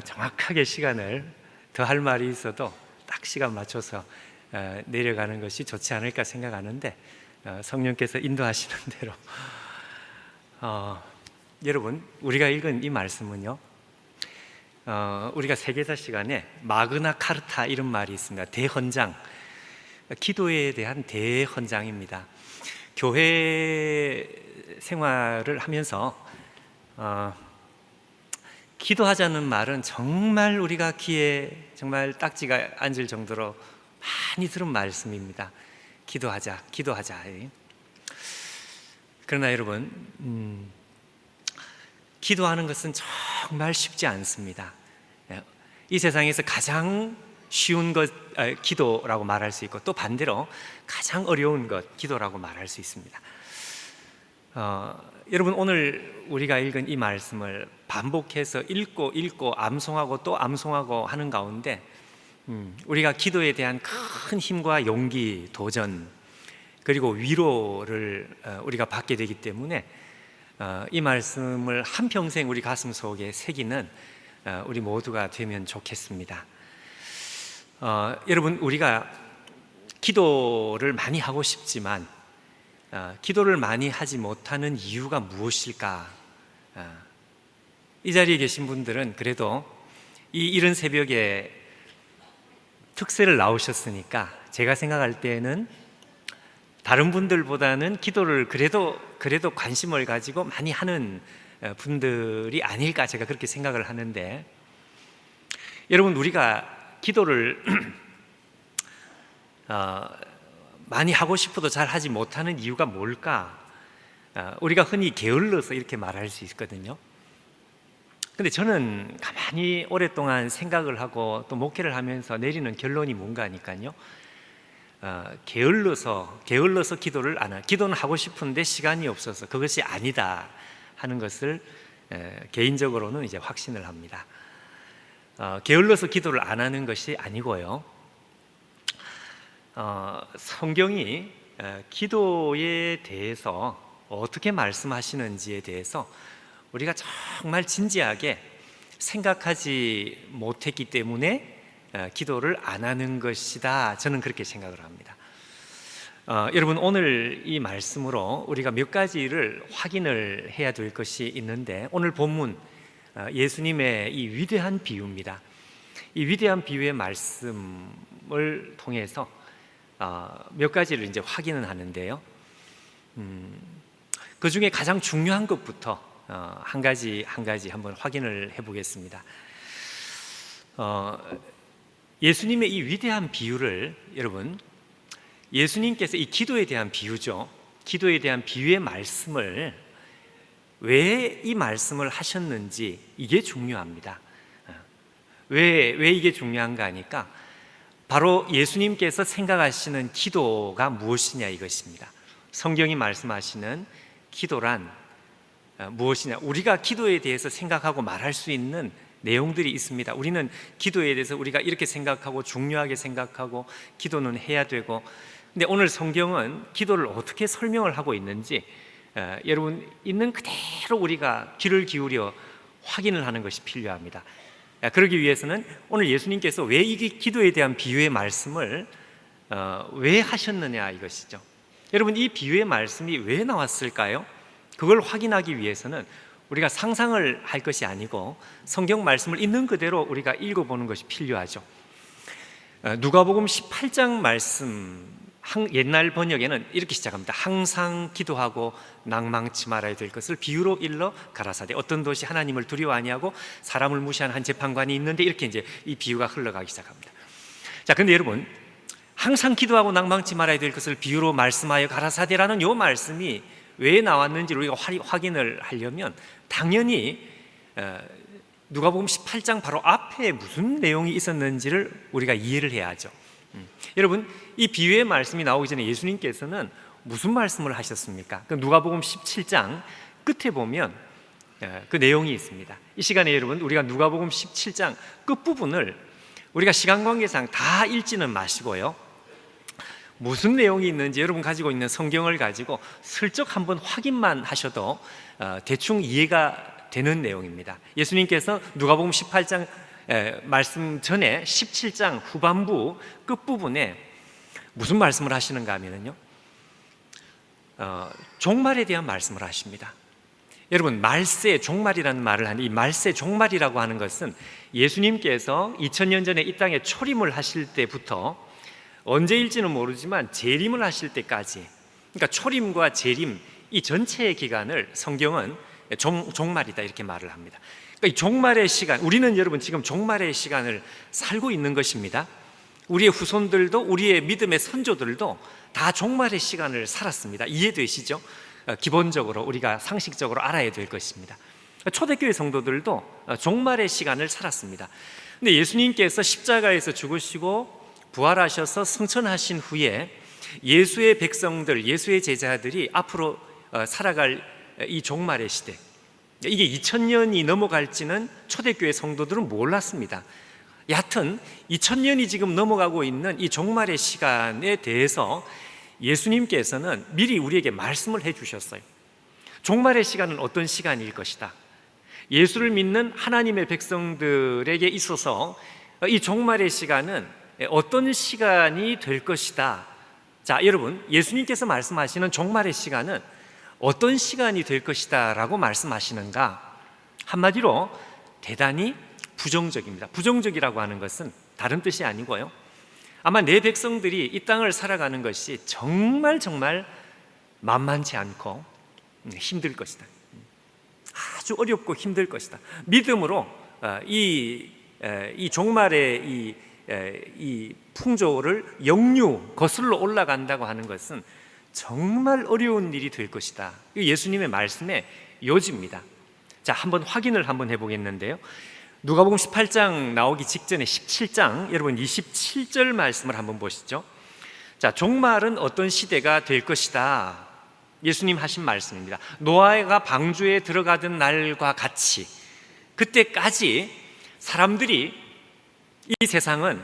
정확하게 시간을 더 할 말이 있어도 딱 시간 맞춰서 내려가는 것이 좋지 않을까 생각하는데 성령께서 인도하시는 대로 여러분, 우리가 읽은 이 말씀은요, 우리가 세계사 시간에 마그나 카르타 이런 말이 있습니다. 대헌장, 기도에 대한 대헌장입니다. 교회 생활을 하면서 기도하자는 말은 정말 우리가 귀에 정말 딱지가 앉을 정도로 많이 들은 말씀입니다. 기도하자, 기도하자. 그러나 여러분, 기도하는 것은 정말 쉽지 않습니다. 이 세상에서 가장 쉬운 것 기도라고 말할 수 있고, 또 반대로 가장 어려운 것 기도라고 말할 수 있습니다. 여러분, 오늘 우리가 읽은 이 말씀을 반복해서 읽고 암송하고 또 암송하고 하는 가운데 우리가 기도에 대한 큰 힘과 용기, 도전, 그리고 위로를 우리가 받게 되기 때문에 이 말씀을 한평생 우리 가슴 속에 새기는 우리 모두가 되면 좋겠습니다. 여러분, 우리가 기도를 많이 하고 싶지만 기도를 많이 하지 못하는 이유가 무엇일까? 이 자리에 계신 분들은 그래도 이 이른 새벽에 특세를 나오셨으니까 제가 생각할 때는 다른 분들보다는 기도를 그래도 관심을 가지고 많이 하는 분들이 아닐까, 제가 그렇게 생각을 하는데, 여러분, 우리가 기도를 많이 하고 싶어도 잘 하지 못하는 이유가 뭘까? 우리가 흔히 게을러서 이렇게 말할 수 있거든요. 근데 저는 가만히 오랫동안 생각을 하고 또 목회를 하면서 내리는 결론이 뭔가 하니까요, 게을러서 기도를 안 하, 기도는 하고 싶은데 시간이 없어서 그것이 아니다 하는 것을 개인적으로는 이제 확신을 합니다. 게을러서 기도를 안 하는 것이 아니고요, 성경이 기도에 대해서 어떻게 말씀하시는지에 대해서 우리가 정말 진지하게 생각하지 못했기 때문에 기도를 안 하는 것이다, 저는 그렇게 생각을 합니다. 여러분, 오늘 이 말씀으로 우리가 몇 가지를 확인을 해야 될 것이 있는데, 오늘 본문 예수님의 이 위대한 비유입니다. 이 위대한 비유의 말씀을 통해서 몇 가지를 이제 확인을 하는데요, 그 중에 가장 중요한 것부터 한 가지 한번 확인을 해보겠습니다. 예수님의 이 위대한 비유를, 여러분, 예수님께서 이 기도에 대한 비유죠, 기도에 대한 비유의 말씀을 왜 이 말씀을 하셨는지, 이게 중요합니다. 왜 이게 중요한가 하니까 바로 예수님께서 생각하시는 기도가 무엇이냐, 이것입니다. 성경이 말씀하시는 기도란 무엇이냐, 우리가 기도에 대해서 생각하고 말할 수 있는 내용들이 있습니다. 우리는 기도에 대해서 우리가 이렇게 생각하고 중요하게 생각하고 기도는 해야 되고, 근데 오늘 성경은 기도를 어떻게 설명을 하고 있는지 여러분, 있는 그대로 우리가 귀를 기울여 확인을 하는 것이 필요합니다. 그러기 위해서는 오늘 예수님께서 왜 이 기도에 대한 비유의 말씀을 왜 하셨느냐, 이것이죠. 여러분, 이 비유의 말씀이 왜 나왔을까요? 그걸 확인하기 위해서는 우리가 상상을 할 것이 아니고 성경 말씀을 있는 그대로 우리가 읽어보는 것이 필요하죠. 누가복음 18장 말씀, 옛날 번역에는 이렇게 시작합니다. 항상 기도하고 낭망치 말아야 될 것을 비유로 일러 가라사대, 어떤 도시 하나님을 두려워 아니하고 사람을 무시하는 한 재판관이 있는데, 이렇게 이제 이 비유가 흘러가기 시작합니다. 자, 근데 여러분, 항상 기도하고 낭망치 말아야 될 것을 비유로 말씀하여 가라사대라는 이 말씀이 왜 나왔는지를 우리가 확인을 하려면 당연히 누가복음 18장 바로 앞에 무슨 내용이 있었는지를 우리가 이해를 해야 하죠. 여러분, 이 비유의 말씀이 나오기 전에 예수님께서는 무슨 말씀을 하셨습니까? 누가복음 17장 끝에 보면 그 내용이 있습니다. 이 시간에 여러분, 우리가 누가복음 17장 끝부분을 우리가 시간 관계상 다 읽지는 마시고요, 무슨 내용이 있는지 여러분 가지고 있는 성경을 가지고 슬쩍 한번 확인만 하셔도 대충 이해가 되는 내용입니다. 예수님께서 누가복음 18장 말씀 전에 17장 후반부 끝부분에 무슨 말씀을 하시는가 하면요, 종말에 대한 말씀을 하십니다. 여러분, 말세 종말이라는 말을 하는 이 말세 종말이라고 하는 것은 예수님께서 2000년 전에 이 땅에 초림을 하실 때부터 언제일지는 모르지만 재림을 하실 때까지, 그러니까 초림과 재림 이 전체의 기간을 성경은 종말이다 이렇게 말을 합니다. 그러니까 이 종말의 시간, 우리는 여러분 지금 종말의 시간을 살고 있는 것입니다. 우리의 후손들도 우리의 믿음의 선조들도 다 종말의 시간을 살았습니다. 이해되시죠? 기본적으로 우리가 상식적으로 알아야 될 것입니다. 초대교회 성도들도 종말의 시간을 살았습니다. 근데 예수님께서 십자가에서 죽으시고 부활하셔서 승천하신 후에 예수의 백성들, 예수의 제자들이 앞으로 살아갈 이 종말의 시대, 이게 2000년이 넘어갈지는 초대교회 성도들은 몰랐습니다. 여하튼 2000년이 지금 넘어가고 있는 이 종말의 시간에 대해서 예수님께서는 미리 우리에게 말씀을 해주셨어요. 종말의 시간은 어떤 시간일 것이다. 예수를 믿는 하나님의 백성들에게 있어서 이 종말의 시간은 어떤 시간이 될 것이다. 자, 여러분, 예수님께서 말씀하시는 종말의 시간은 어떤 시간이 될 것이다 라고 말씀하시는가? 한마디로 대단히 부정적입니다. 부정적이라고 하는 것은 다른 뜻이 아니고요, 아마 내 백성들이 이 땅을 살아가는 것이 정말 만만치 않고 힘들 것이다. 아주 어렵고 힘들 것이다. 믿음으로 이 종말의 이 풍조를 역류 거슬러 올라간다고 하는 것은 정말 어려운 일이 될 것이다. 예수님의 말씀의 요지입니다. 자, 한번 확인을 해보겠는데요, 누가복음 18장 나오기 직전에 17장 여러분 27절 말씀을 한번 보시죠. 자, 종말은 어떤 시대가 될 것이다. 예수님 하신 말씀입니다. 노아가 방주에 들어가던 날과 같이 그때까지 사람들이 이 세상은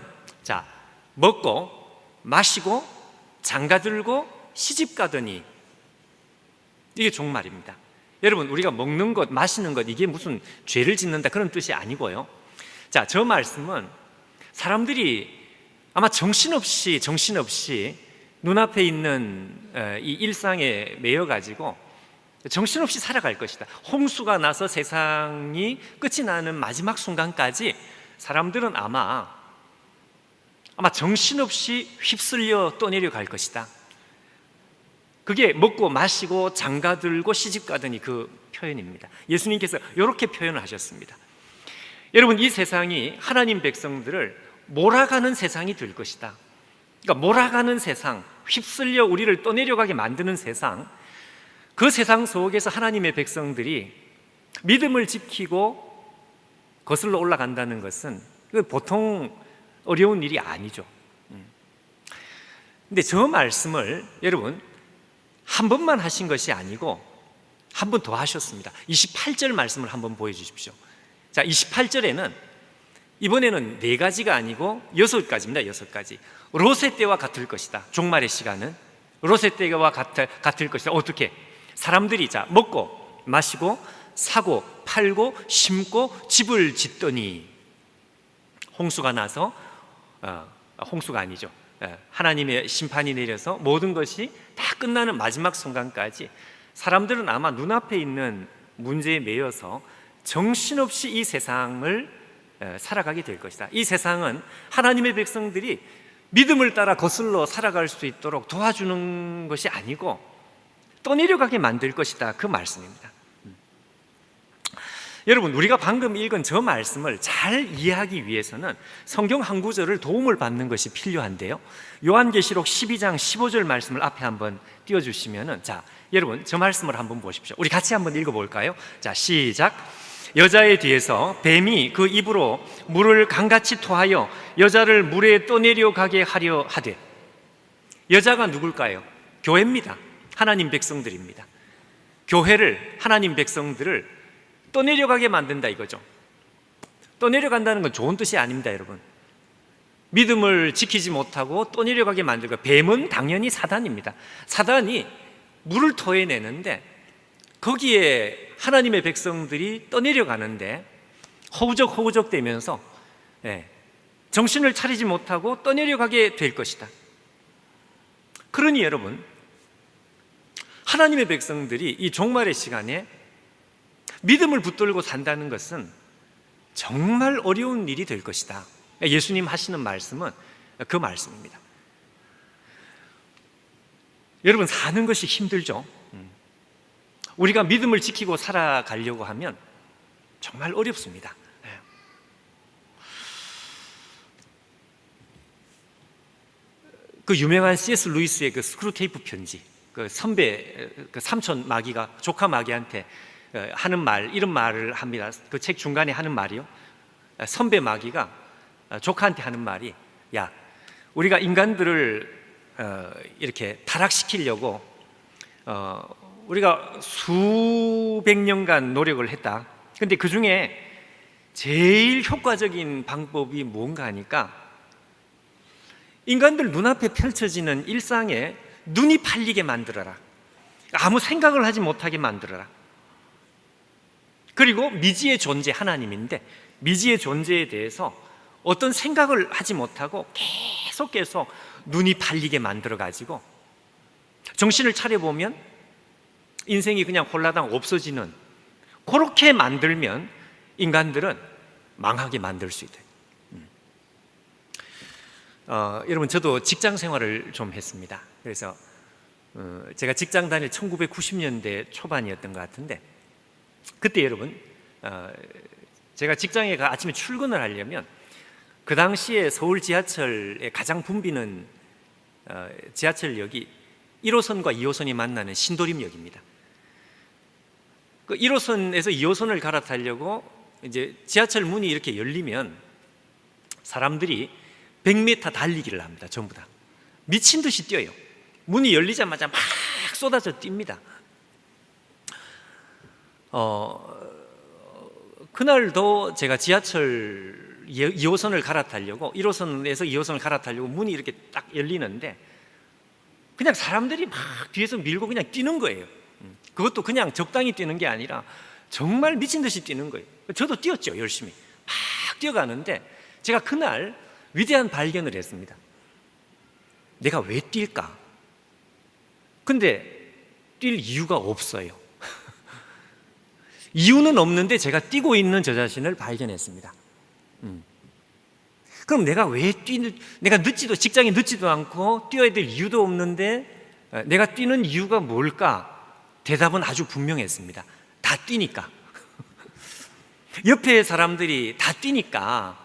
먹고 마시고 장가들고 시집가더니 이게 종말입니다. 여러분, 우리가 먹는 것, 마시는 것 이게 무슨 죄를 짓는다 그런 뜻이 아니고요. 자, 저 말씀은 사람들이 아마 정신없이 눈앞에 있는 이 일상에 매여가지고 정신없이 살아갈 것이다. 홍수가 나서 세상이 끝이 나는 마지막 순간까지 사람들은 아마 정신없이 휩쓸려 떠내려갈 것이다. 그게 먹고 마시고 장가들고 시집가더니 그 표현입니다. 예수님께서 이렇게 표현을 하셨습니다. 여러분, 이 세상이 하나님 백성들을 몰아가는 세상이 될 것이다. 그러니까 몰아가는 세상, 휩쓸려 우리를 떠내려가게 만드는 세상, 그 세상 속에서 하나님의 백성들이 믿음을 지키고 거슬러 올라간다는 것은 보통 어려운 일이 아니죠. 근데 저 말씀을 여러분 한 번만 하신 것이 아니고 한 번 더 하셨습니다. 28절 말씀을 한번 보여주십시오. 자, 28절에는 이번에는 4가지가 아니고 6가지입니다. 6가지. 롯의 때와 같을 것이다. 종말의 시간은 롯의 때와 같을 것이다. 어떻게? 사람들이 먹고 마시고 사고 팔고 심고 집을 짓더니 홍수가 나서 홍수가 아니죠. 하나님의 심판이 내려서 모든 것이 다 끝나는 마지막 순간까지 사람들은 아마 눈앞에 있는 문제에 매여서 정신없이 이 세상을 살아가게 될 것이다. 이 세상은 하나님의 백성들이 믿음을 따라 거슬러 살아갈 수 있도록 도와주는 것이 아니고 떠내려가게 만들 것이다. 그 말씀입니다. 여러분, 우리가 방금 읽은 저 말씀을 잘 이해하기 위해서는 성경 한 구절을 도움을 받는 것이 필요한데요, 요한계시록 12장 15절 말씀을 앞에 한번 띄워주시면은, 자, 여러분 저 말씀을 한번 보십시오. 우리 같이 한번 읽어볼까요? 자, 시작. 여자의 뒤에서 뱀이 그 입으로 물을 강같이 토하여 여자를 물에 떠내려가게 하려 하되. 여자가 누굴까요? 교회입니다. 하나님 백성들입니다. 교회를, 하나님 백성들을 떠내려가게 만든다 이거죠. 떠내려간다는 건 좋은 뜻이 아닙니다, 여러분. 믿음을 지키지 못하고 떠내려가게 만들고, 뱀은 당연히 사단입니다. 사단이 물을 토해내는데 거기에 하나님의 백성들이 떠내려가는데 허우적허우적 되면서 정신을 차리지 못하고 떠내려가게 될 것이다. 그러니 여러분, 하나님의 백성들이 이 종말의 시간에 믿음을 붙들고 산다는 것은 정말 어려운 일이 될 것이다. 예수님 하시는 말씀은 그 말씀입니다. 여러분, 사는 것이 힘들죠. 우리가 믿음을 지키고 살아가려고 하면 정말 어렵습니다. 그 유명한 C.S. 루이스의 그 스크루테이프 편지, 그 선배, 그 삼촌 마귀가 조카 마귀한테 하는 말, 이런 말을 합니다. 그 책 중간에 하는 말이요, 선배 마귀가 조카한테 하는 말이, 야, 우리가 인간들을 이렇게 타락시키려고 우리가 수백 년간 노력을 했다. 근데 그 중에 제일 효과적인 방법이 뭔가 하니까 인간들 눈앞에 펼쳐지는 일상에 눈이 팔리게 만들어라. 아무 생각을 하지 못하게 만들어라. 그리고 미지의 존재, 하나님인데 미지의 존재에 대해서 어떤 생각을 하지 못하고 계속 눈이 팔리게 만들어가지고 정신을 차려보면 인생이 그냥 홀라당 없어지는, 그렇게 만들면 인간들은 망하게 만들 수 있다. 여러분, 저도 직장 생활을 좀 했습니다. 그래서 제가 직장 다닐 1990년대 초반이었던 것 같은데, 그때 여러분, 제가 직장에 아침에 출근을 하려면 그 당시에 서울 지하철에 가장 붐비는 지하철역이 1호선과 2호선이 만나는 신도림역입니다. 그 1호선에서 2호선을 갈아타려고 이제 지하철 문이 이렇게 열리면 사람들이 100m 달리기를 합니다. 전부 다 미친 듯이 뛰어요. 문이 열리자마자 막 쏟아져 뜁니다. 그날도 제가 지하철 2호선을 갈아타려고, 1호선에서 2호선을 갈아타려고 문이 이렇게 딱 열리는데 그냥 사람들이 막 뒤에서 밀고 그냥 뛰는 거예요. 그것도 그냥 적당히 뛰는 게 아니라 정말 미친 듯이 뛰는 거예요. 저도 뛰었죠. 열심히 막 뛰어가는데 제가 그날 위대한 발견을 했습니다. 내가 왜 뛸까? 근데 뛸 이유가 없어요. 이유는 없는데 제가 뛰고 있는 저 자신을 발견했습니다. 그럼 내가 내가 직장에 늦지도 않고 뛰어야 될 이유도 없는데 내가 뛰는 이유가 뭘까? 대답은 아주 분명했습니다. 다 뛰니까. 옆에 사람들이 다 뛰니까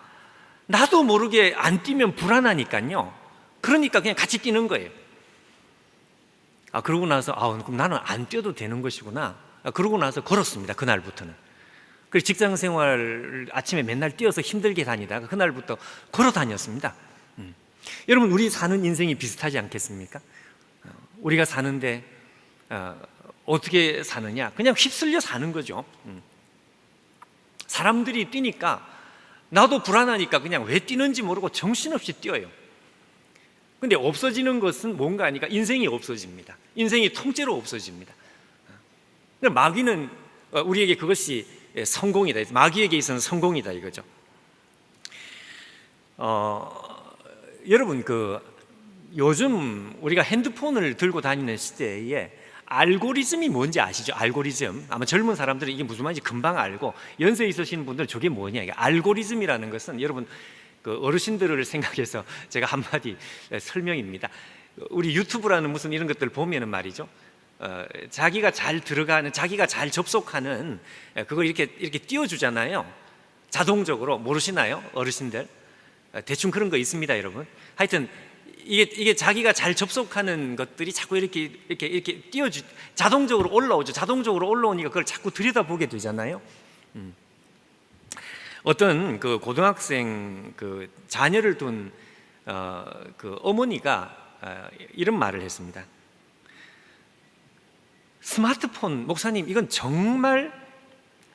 나도 모르게 안 뛰면 불안하니까요. 그러니까 그냥 같이 뛰는 거예요. 그러고 나서 그럼 나는 안 뛰어도 되는 것이구나. 그러고 나서 걸었습니다. 그날부터는. 그래서 직장 생활 아침에 맨날 뛰어서 힘들게 다니다가 그날부터 걸어 다녔습니다. 여러분, 우리 사는 인생이 비슷하지 않겠습니까? 우리가 사는데 어떻게 사느냐? 그냥 휩쓸려 사는 거죠. 사람들이 뛰니까 나도 불안하니까 그냥 왜 뛰는지 모르고 정신없이 뛰어요. 근데 없어지는 것은 뭔가 하니까 인생이 없어집니다. 인생이 통째로 없어집니다. 마귀는 우리에게 그것이 성공이다. 마귀에게 있어서는 성공이다 이거죠. 여러분, 요즘 우리가 핸드폰을 들고 다니는 시대에 알고리즘이 뭔지 아시죠? 알고리즘. 아마 젊은 사람들은 이게 무슨 말인지 금방 알고, 연세 있으신 분들은 저게 뭐냐. 이게 알고리즘이라는 것은 여러분, 어르신들을 생각해서 제가 한마디 설명입니다. 우리 유튜브라는 무슨 이런 것들 보면은 말이죠, 자기가 잘 들어가는, 자기가 잘 접속하는 그걸 이렇게 띄워주잖아요. 자동적으로. 모르시나요? 어르신들 대충 그런 거 있습니다, 여러분. 하여튼 이게 자기가 잘 접속하는 것들이 자꾸 이렇게 자동적으로 올라오죠. 자동적으로 올라오니까 그걸 자꾸 들여다보게 되잖아요. 어떤 그 고등학생 자녀를 둔 어머니가 이런 말을 했습니다. 스마트폰, 목사님, 이건 정말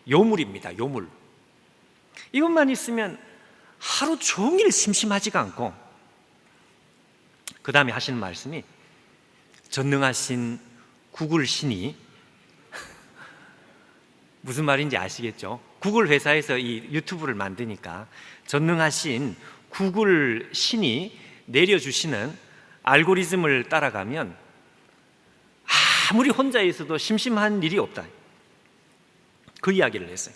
요물입니다. 요물. 이것만 있으면 하루 종일 심심하지가 않고, 그 다음에 하시는 말씀이, 전능하신 구글 신이 무슨 말인지 아시겠죠? 구글 회사에서 이 유튜브를 만드니까 전능하신 구글 신이 내려주시는 알고리즘을 따라가면 아무리 혼자 있어도 심심한 일이 없다. 그 이야기를 했어요.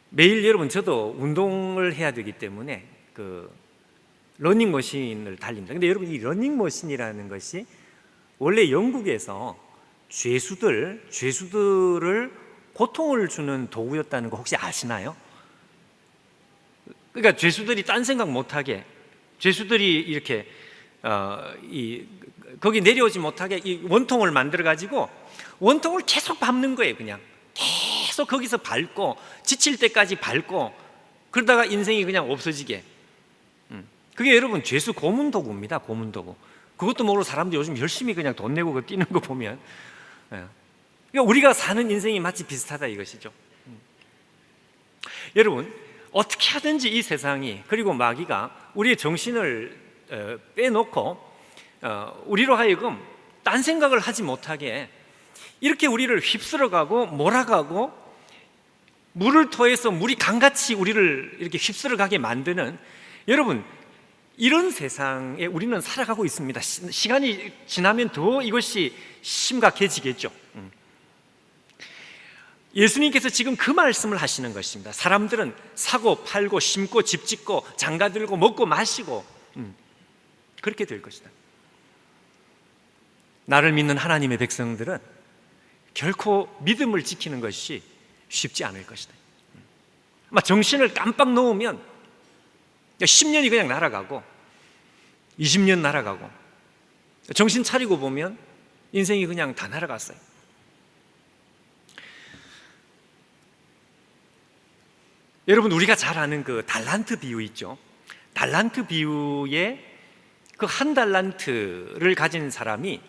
매일 여러분, 저도 운동을 해야 되기 때문에 러닝머신을 달립니다. 근데 여러분, 이 러닝머신이라는 것이 원래 영국에서 죄수들을 고통을 주는 도구였다는 거 혹시 아시나요? 그러니까 죄수들이 딴 생각 못하게, 죄수들이 이렇게 거기 내려오지 못하게 이 원통을 만들어 가지고 원통을 계속 밟는 거예요. 그냥 계속 거기서 밟고 지칠 때까지 밟고, 그러다가 인생이 그냥 없어지게. 그게 여러분 죄수 고문 도구입니다. 고문 도구. 그것도 모르고 사람들이 요즘 열심히 그냥 돈 내고 그 뛰는 거 보면, 그러니까 우리가 사는 인생이 마치 비슷하다 이것이죠. 여러분, 어떻게 하든지 이 세상이, 그리고 마귀가 우리의 정신을 빼놓고 우리로 하여금 딴 생각을 하지 못하게 이렇게 우리를 휩쓸어가고 몰아가고, 물을 토해서 물이 강같이 우리를 이렇게 휩쓸어가게 만드는, 여러분, 이런 세상에 우리는 살아가고 있습니다. 시간이 지나면 더 이것이 심각해지겠죠. 예수님께서 지금 그 말씀을 하시는 것입니다. 사람들은 사고 팔고 심고 집 짓고 장가 들고 먹고 마시고 그렇게 될 것이다. 나를 믿는 하나님의 백성들은 결코 믿음을 지키는 것이 쉽지 않을 것이다. 아마 정신을 깜빡 놓으면 10년이 그냥 날아가고 20년 날아가고, 정신 차리고 보면 인생이 그냥 다 날아갔어요. 여러분, 우리가 잘 아는 그 달란트 비유 있죠? 달란트 비유에 그 한 달란트를 가진 사람이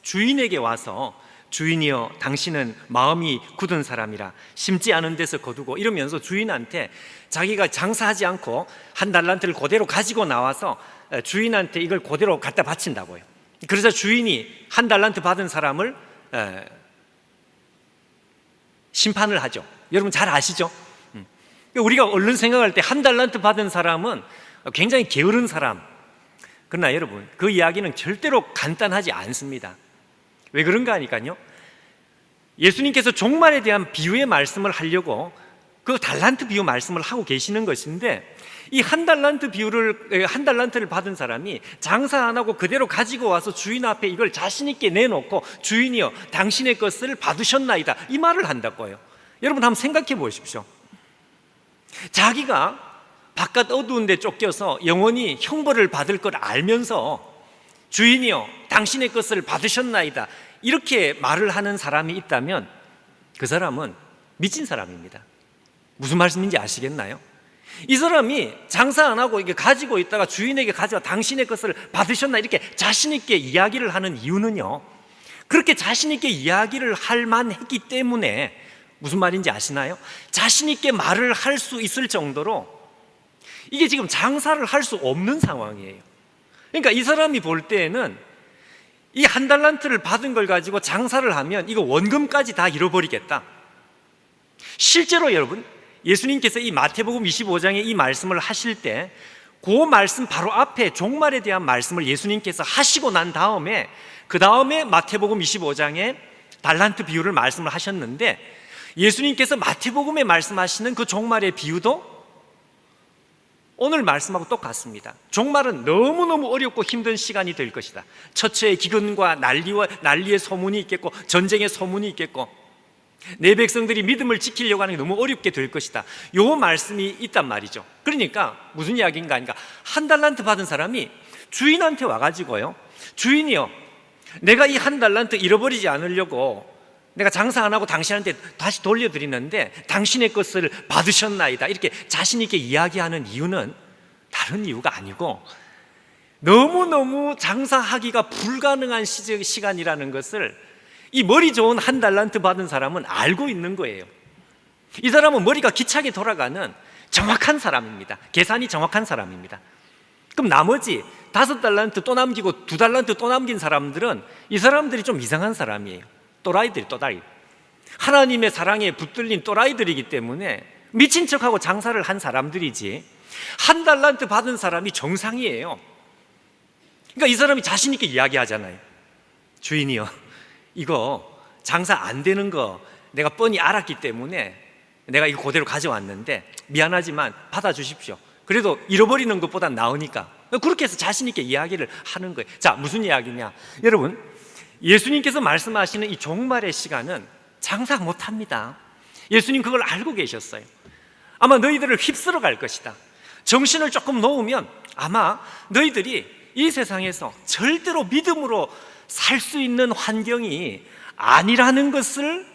주인에게 와서, 주인이여 당신은 마음이 굳은 사람이라 심지 않은 데서 거두고, 이러면서 주인한테 자기가 장사하지 않고 한 달란트를 그대로 가지고 나와서 주인한테 이걸 그대로 갖다 바친다고요. 그래서 주인이 한 달란트 받은 사람을 심판을 하죠. 여러분 잘 아시죠? 우리가 얼른 생각할 때 한 달란트 받은 사람은 굉장히 게으른 사람. 그러나 여러분, 그 이야기는 절대로 간단하지 않습니다. 왜 그런가 하니까요, 예수님께서 종말에 대한 비유의 말씀을 하려고 그 달란트 비유 말씀을 하고 계시는 것인데, 이 한 달란트를 받은 사람이 장사 안 하고 그대로 가지고 와서 주인 앞에 이걸 자신 있게 내놓고, 주인이여 당신의 것을 받으셨나이다, 이 말을 한다고요. 여러분 한번 생각해 보십시오. 자기가 바깥 어두운 데 쫓겨서 영원히 형벌을 받을 걸 알면서 주인이여 당신의 것을 받으셨나이다, 이렇게 말을 하는 사람이 있다면 그 사람은 미친 사람입니다. 무슨 말씀인지 아시겠나요? 이 사람이 장사 안 하고 이게 가지고 있다가 주인에게 가져와 당신의 것을 받으셨나, 이렇게 자신 있게 이야기를 하는 이유는요, 그렇게 자신 있게 이야기를 할 만했기 때문에, 무슨 말인지 아시나요? 자신 있게 말을 할 수 있을 정도로 이게 지금 장사를 할 수 없는 상황이에요. 그러니까 이 사람이 볼 때에는 이 한 달란트를 받은 걸 가지고 장사를 하면 이거 원금까지 다 잃어버리겠다. 실제로 여러분, 예수님께서 이 마태복음 25장에 이 말씀을 하실 때 그 말씀 바로 앞에 종말에 대한 말씀을 예수님께서 하시고 난 다음에, 그 다음에 마태복음 25장에 달란트 비유를 말씀을 하셨는데, 예수님께서 마태복음에 말씀하시는 그 종말의 비유도 오늘 말씀하고 똑같습니다. 종말은 너무너무 어렵고 힘든 시간이 될 것이다. 처처의 기근과 난리의 소문이 있겠고, 전쟁의 소문이 있겠고, 내 백성들이 믿음을 지키려고 하는 게 너무 어렵게 될 것이다, 요 말씀이 있단 말이죠. 그러니까 무슨 이야기인가 하니까, 한 달란트 받은 사람이 주인한테 와가지고요, 주인이요 내가 이 한 달란트 잃어버리지 않으려고 내가 장사 안 하고 당신한테 다시 돌려드리는데 당신의 것을 받으셨나이다, 이렇게 자신 있게 이야기하는 이유는 다른 이유가 아니고, 너무너무 장사하기가 불가능한 시간이라는 것을 이 머리 좋은 한 달란트 받은 사람은 알고 있는 거예요. 이 사람은 머리가 기차게 돌아가는 정확한 사람입니다. 계산이 정확한 사람입니다. 그럼 나머지 5달란트 또 남기고 2달란트 또 남긴 사람들은 이 사람들이 좀 이상한 사람이에요. 또라이. 하나님의 사랑에 붙들린 또라이들이기 때문에 미친 척하고 장사를 한 사람들이지, 1달란트 받은 사람이 정상이에요. 그러니까 이 사람이 자신 있게 이야기하잖아요. 주인이요, 이거 장사 안 되는 거 내가 뻔히 알았기 때문에 내가 이거 그대로 가져왔는데 미안하지만 받아주십시오. 그래도 잃어버리는 것보단 나으니까. 그렇게 해서 자신 있게 이야기를 하는 거예요. 자, 무슨 이야기냐? 여러분, 예수님께서 말씀하시는 이 종말의 시간은 장사 못합니다. 예수님 그걸 알고 계셨어요. 아마 너희들을 휩쓸어 갈 것이다. 정신을 조금 놓으면 아마 너희들이 이 세상에서 절대로 믿음으로 살 수 있는 환경이 아니라는 것을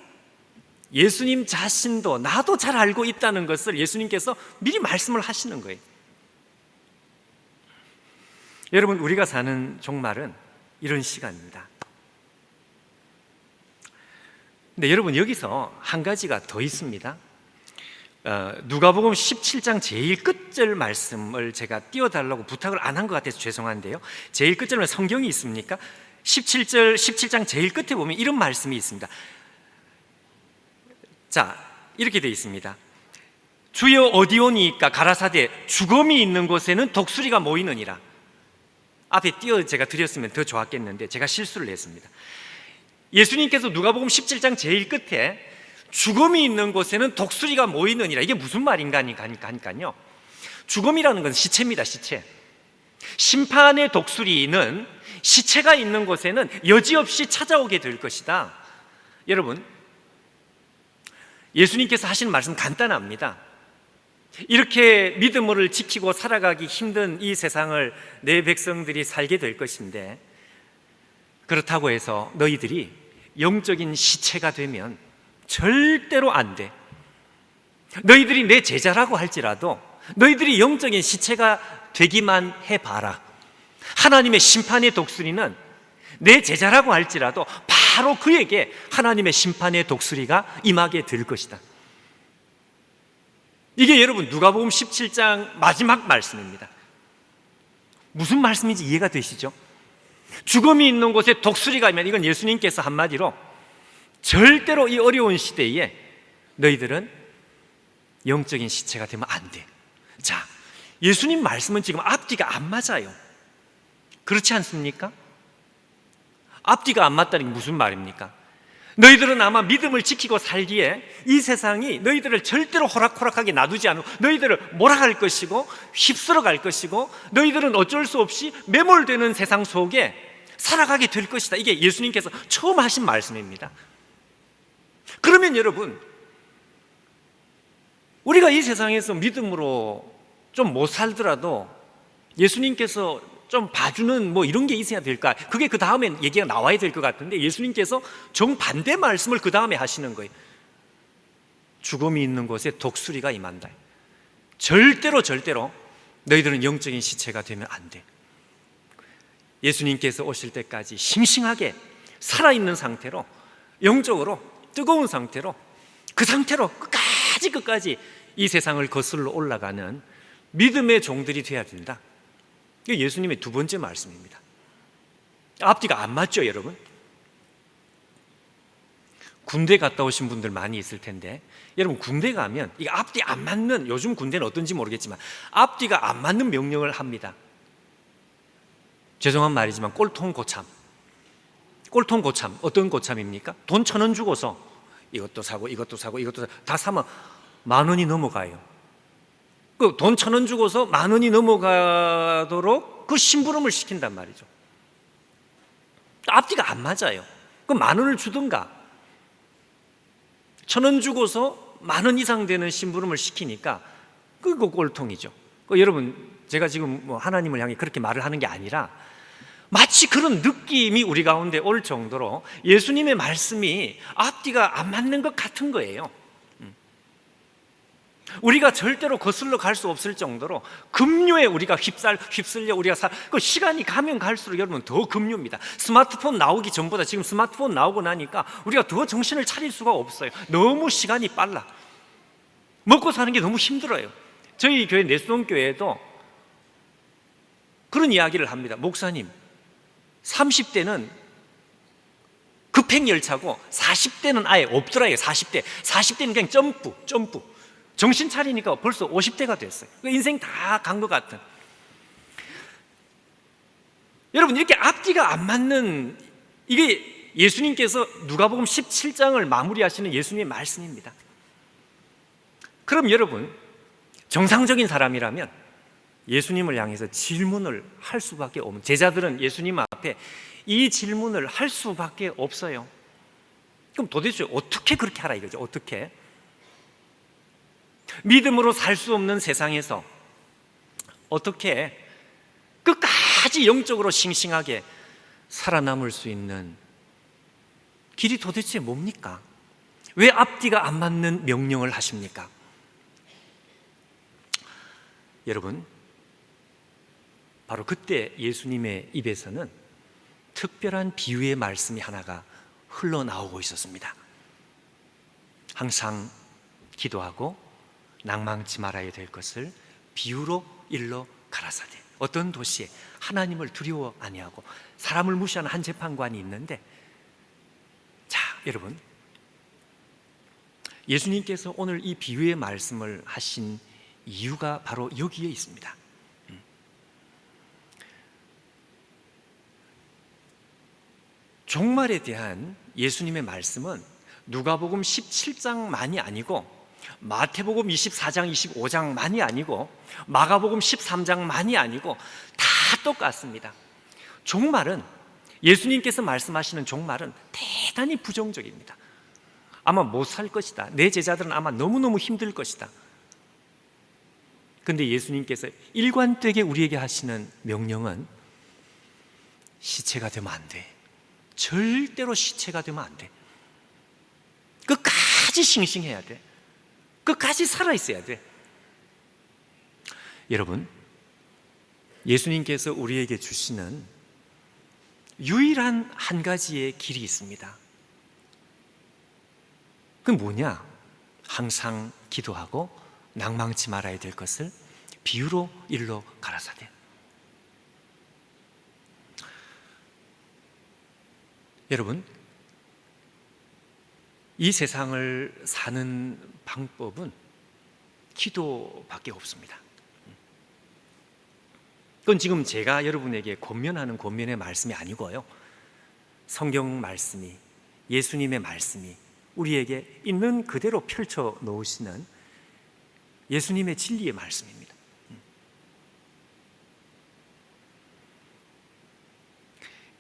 예수님 자신도 나도 잘 알고 있다는 것을 예수님께서 미리 말씀을 하시는 거예요. 여러분, 우리가 사는 종말은 이런 시간입니다. 근데 여러분, 여기서 한 가지가 더 있습니다. 누가복음 17장 제일 끝절 말씀을 제가 띄워달라고 부탁을 안 한 것 같아서 죄송한데요, 제일 끝절에 성경이 있습니까? 17장 제일 끝에 보면 이런 말씀이 있습니다. 자, 이렇게 되어 있습니다. 주여 어디오니까 가라사대 죽음이 있는 곳에는 독수리가 모이느니라. 앞에 띄어 제가 드렸으면 더 좋았겠는데 제가 실수를 했습니다. 예수님께서 누가복음 17장 제일 끝에 죽음이 있는 곳에는 독수리가 모이느니라, 이게 무슨 말인가 하니까요, 죽음이라는 건 시체입니다. 시체. 심판의 독수리는 시체가 있는 곳에는 여지없이 찾아오게 될 것이다. 여러분, 예수님께서 하시는 말씀 간단합니다. 이렇게 믿음을 지키고 살아가기 힘든 이 세상을 내 백성들이 살게 될 것인데, 그렇다고 해서 너희들이 영적인 시체가 되면 절대로 안 돼. 너희들이 내 제자라고 할지라도 너희들이 영적인 시체가 되기만 해봐라. 하나님의 심판의 독수리는 내 제자라고 할지라도 바로 그에게 하나님의 심판의 독수리가 임하게 될 것이다. 이게 여러분 누가복음 17장 마지막 말씀입니다. 무슨 말씀인지 이해가 되시죠? 죽음이 있는 곳에 독수리가 있면, 이건 예수님께서 한마디로 절대로 이 어려운 시대에 너희들은 영적인 시체가 되면 안 돼. 자, 예수님 말씀은 지금 앞뒤가 안 맞아요. 그렇지 않습니까? 앞뒤가 안 맞다는 게 무슨 말입니까? 너희들은 아마 믿음을 지키고 살기에 이 세상이 너희들을 절대로 호락호락하게 놔두지 않고 너희들을 몰아갈 것이고 휩쓸어 갈 것이고 너희들은 어쩔 수 없이 매몰되는 세상 속에 살아가게 될 것이다. 이게 예수님께서 처음 하신 말씀입니다. 그러면 여러분, 우리가 이 세상에서 믿음으로 좀 못 살더라도 예수님께서 좀 봐주는 뭐 이런 게 있어야 될까? 그게 그 다음에 얘기가 나와야 될 것 같은데 예수님께서 정반대 말씀을 그 다음에 하시는 거예요. 죽음이 있는 곳에 독수리가 임한다. 절대로 너희들은 영적인 시체가 되면 안 돼. 예수님께서 오실 때까지 싱싱하게 살아있는 상태로, 영적으로 뜨거운 상태로, 그 상태로 끝까지 이 세상을 거슬러 올라가는 믿음의 종들이 되어야 된다. 이게 예수님의 두 번째 말씀입니다. 앞뒤가 안 맞죠, 여러분? 군대 갔다 오신 분들 많이 있을 텐데, 여러분 군대 가면 이게 앞뒤 안 맞는, 요즘 군대는 어떤지 모르겠지만 앞뒤가 안 맞는 명령을 합니다. 죄송한 말이지만 꼴통 고참. 어떤 고참입니까? 돈 1,000원 주고서 이것도 사고 다 사면 10,000원이 넘어가요. 그 돈 1,000원 주고서 10,000원이 넘어가도록 그 심부름을 시킨단 말이죠. 앞뒤가 안 맞아요. 그럼 10,000원을 주든가 1,000원 주고서 10,000원 이상 되는 심부름을 시키니까 그거 꼴통이죠. 여러분, 제가 지금 뭐 하나님을 향해 그렇게 말을 하는 게 아니라 마치 그런 느낌이 우리 가운데 올 정도로 예수님의 말씀이 앞뒤가 안 맞는 것 같은 거예요. 우리가 절대로 거슬러 갈 수 없을 정도로 급류에 우리가 휩쓸려 우리가 그 시간이 가면 갈수록 여러분 더 급류입니다. 스마트폰 나오기 전보다 지금 스마트폰 나오고 나니까 우리가 더 정신을 차릴 수가 없어요. 너무 시간이 빨라. 먹고 사는 게 너무 힘들어요. 저희 교회 내수동교회도 그런 이야기를 합니다. 목사님, 30대는 급행열차고 40대는 아예 없더라요. 40대는 그냥 점프. 정신 차리니까 벌써 50대가 됐어요. 인생 다 간 것 같은. 여러분, 이렇게 앞뒤가 안 맞는, 이게 예수님께서 누가복음 17장을 마무리하시는 예수님의 말씀입니다. 그럼 여러분, 정상적인 사람이라면 예수님을 향해서 질문을 할 수밖에 없는, 제자들은 예수님 앞에 이 질문을 할 수밖에 없어요. 그럼 도대체 어떻게 그렇게 하라 이거죠? 어떻게? 믿음으로 살 수 없는 세상에서 어떻게 끝까지 영적으로 싱싱하게 살아남을 수 있는 길이 도대체 뭡니까? 왜 앞뒤가 안 맞는 명령을 하십니까? 여러분, 바로 그때 예수님의 입에서는 특별한 비유의 말씀이 하나가 흘러나오고 있었습니다. 항상 기도하고 낭망치 말아야 될 것을 비유로 일러 가라사대. 어떤 도시에 하나님을 두려워 아니하고 사람을 무시하는 한 재판관이 있는데, 자, 여러분, 예수님께서 오늘 이 비유의 말씀을 하신 이유가 바로 여기에 있습니다. 종말에 대한 예수님의 말씀은 누가복음 17장만이 아니고 마태복음 24장, 25장만이 아니고 마가복음 13장만이 아니고 다 똑같습니다. 종말은, 예수님께서 말씀하시는 종말은 대단히 부정적입니다. 아마 못 살 것이다. 내 제자들은 아마 너무너무 힘들 것이다. 그런데 예수님께서 일관되게 우리에게 하시는 명령은 시체가 되면 안 돼. 절대로 시체가 되면 안 돼. 끝까지 싱싱해야 돼. 끝까지 살아있어야 돼. 여러분, 예수님께서 우리에게 주시는 유일한 한 가지의 길이 있습니다. 그건 뭐냐? 항상 기도하고 낭망치 말아야 될 것을 비유로 일러 가라사대. 여러분, 이 세상을 사는 방법은 기도밖에 없습니다. 그건 지금 제가 여러분에게 권면하는 권면의 말씀이 아니고요, 성경 말씀이, 예수님의 말씀이 우리에게 있는 그대로 펼쳐 놓으시는 예수님의 진리의 말씀입니다.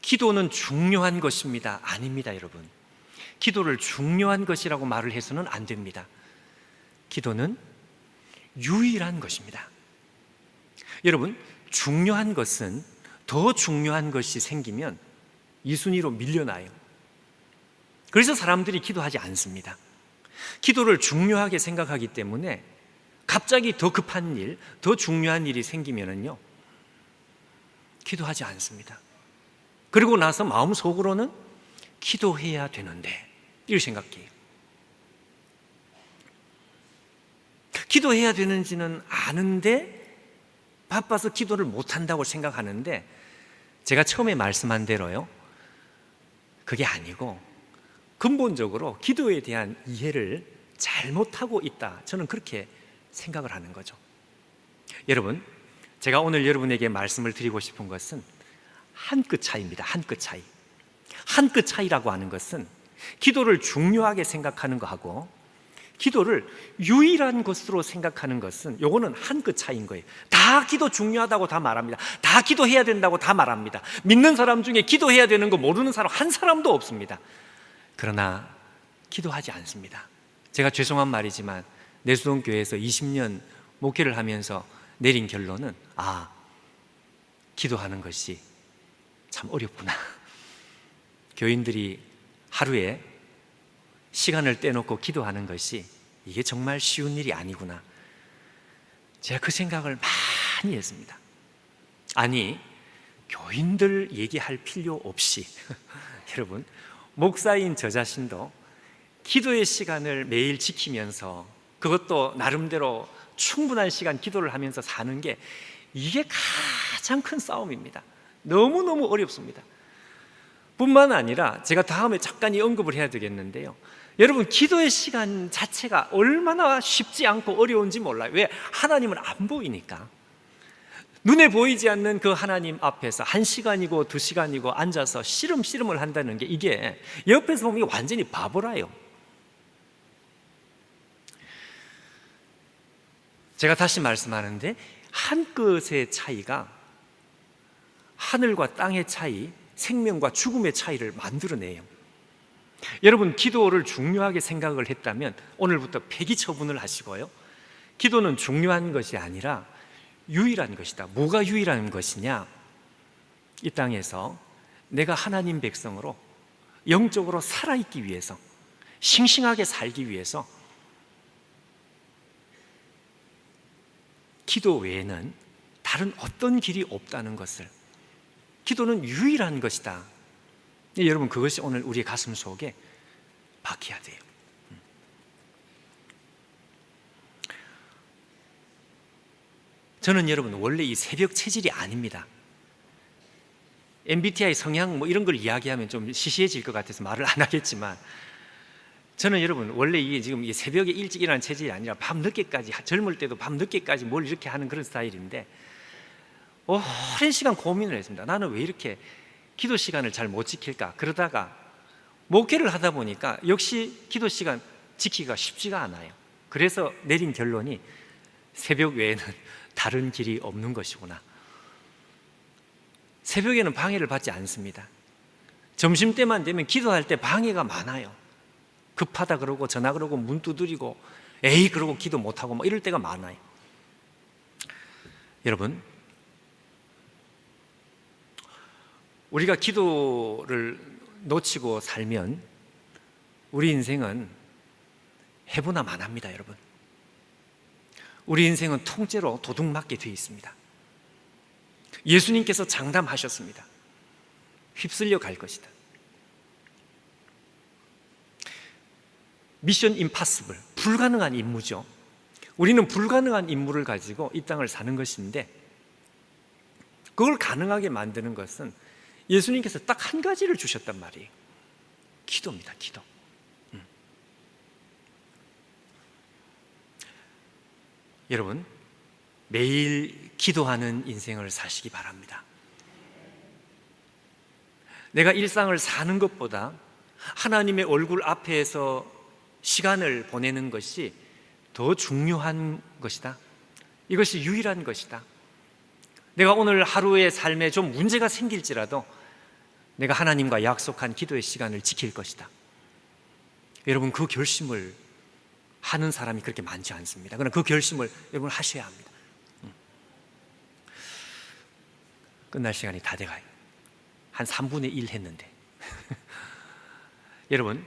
기도는 중요한 것입니다. 아닙니다, 여러분. 기도를 중요한 것이라고 말을 해서는 안 됩니다. 기도는 유일한 것입니다. 여러분, 중요한 것은 더 중요한 것이 생기면 이 순위로 밀려나요. 그래서 사람들이 기도하지 않습니다. 기도를 중요하게 생각하기 때문에 갑자기 더 급한 일, 더 중요한 일이 생기면은요, 기도하지 않습니다. 그리고 나서 마음속으로는 기도해야 되는데, 이렇게 생각해요. 기도해야 되는지는 아는데 바빠서 기도를 못한다고 생각하는데, 제가 처음에 말씀한 대로요, 그게 아니고 근본적으로 기도에 대한 이해를 잘못하고 있다, 저는 그렇게 생각을 하는 거죠. 여러분, 제가 오늘 여러분에게 말씀을 드리고 싶은 것은 한 끗 차이입니다. 한 끗 차이. 한 끗 차이라고 하는 것은 기도를 중요하게 생각하는 것하고 기도를 유일한 것으로 생각하는 것은, 요거는 한 끗 차이인 거예요. 다 기도 중요하다고 다 말합니다. 다 기도해야 된다고 다 말합니다. 믿는 사람 중에 기도해야 되는 거 모르는 사람 한 사람도 없습니다. 그러나 기도하지 않습니다. 제가 죄송한 말이지만 내수동교회에서 20년 목회를 하면서 내린 결론은, 기도하는 것이 참 어렵구나. 교인들이 하루에 시간을 떼놓고 기도하는 것이 이게 정말 쉬운 일이 아니구나. 제가 그 생각을 많이 했습니다. 아니, 교인들 얘기할 필요 없이 여러분, 목사인 저 자신도 기도의 시간을 매일 지키면서, 그것도 나름대로 충분한 시간 기도를 하면서 사는 게 이게 가장 큰 싸움입니다. 너무너무 어렵습니다. 뿐만 아니라 제가 다음에 잠깐 이 언급을 해야 되겠는데요, 여러분, 기도의 시간 자체가 얼마나 쉽지 않고 어려운지 몰라요. 왜? 하나님은 안 보이니까. 눈에 보이지 않는 그 하나님 앞에서 1시간이고 2시간이고 앉아서 씨름을 한다는 게, 이게 옆에서 보면 완전히 바보라요. 제가 다시 말씀하는데, 한 끗의 차이가 하늘과 땅의 차이, 생명과 죽음의 차이를 만들어내요. 여러분, 기도를 중요하게 생각을 했다면 오늘부터 폐기 처분을 하시고요, 기도는 중요한 것이 아니라 유일한 것이다. 뭐가 유일한 것이냐? 이 땅에서 내가 하나님 백성으로 영적으로 살아있기 위해서, 싱싱하게 살기 위해서 기도 외에는 다른 어떤 길이 없다는 것을, 기도는 유일한 것이다. 여러분, 그것이 오늘 우리 가슴 속에 박혀야 돼요. 저는 여러분 원래 이 새벽 체질이 아닙니다. MBTI 성향 뭐 이런 걸 이야기하면 좀 시시해질 것 같아서 말을 안 하겠지만, 저는 여러분 원래 이게 지금 이 새벽에 일찍 일어나는 체질이 아니라 밤 늦게까지, 젊을 때도 밤 늦게까지 뭘 이렇게 하는 그런 스타일인데, 오랜 시간 고민을 했습니다. 나는 왜 이렇게 기도 시간을 잘 못 지킬까? 그러다가 목회를 하다 보니까 역시 기도 시간 지키기가 쉽지가 않아요. 그래서 내린 결론이 새벽 외에는 다른 길이 없는 것이구나. 새벽에는 방해를 받지 않습니다. 점심때만 되면 기도할 때 방해가 많아요. 급하다 그러고 전화 그러고 문 두드리고 에이 그러고 기도 못하고 뭐 이럴 때가 많아요. 여러분, 우리가 기도를 놓치고 살면 우리 인생은 해보나 마나입니다. 여러분, 우리 인생은 통째로 도둑맞게 되어 있습니다. 예수님께서 장담하셨습니다. 휩쓸려 갈 것이다. 미션 임파서블, 불가능한 임무죠. 우리는 불가능한 임무를 가지고 이 땅을 사는 것인데, 그걸 가능하게 만드는 것은 예수님께서 딱 한 가지를 주셨단 말이에요. 기도입니다. 기도. 여러분, 매일 기도하는 인생을 사시기 바랍니다. 내가 일상을 사는 것보다 하나님의 얼굴 앞에서 시간을 보내는 것이 더 중요한 것이다. 이것이 유일한 것이다. 내가 오늘 하루의 삶에 좀 문제가 생길지라도 내가 하나님과 약속한 기도의 시간을 지킬 것이다. 여러분, 그 결심을 하는 사람이 그렇게 많지 않습니다. 그러나 그 결심을 여러분 하셔야 합니다. 끝날 시간이 다 돼가요. 한 3분의 1 했는데 여러분,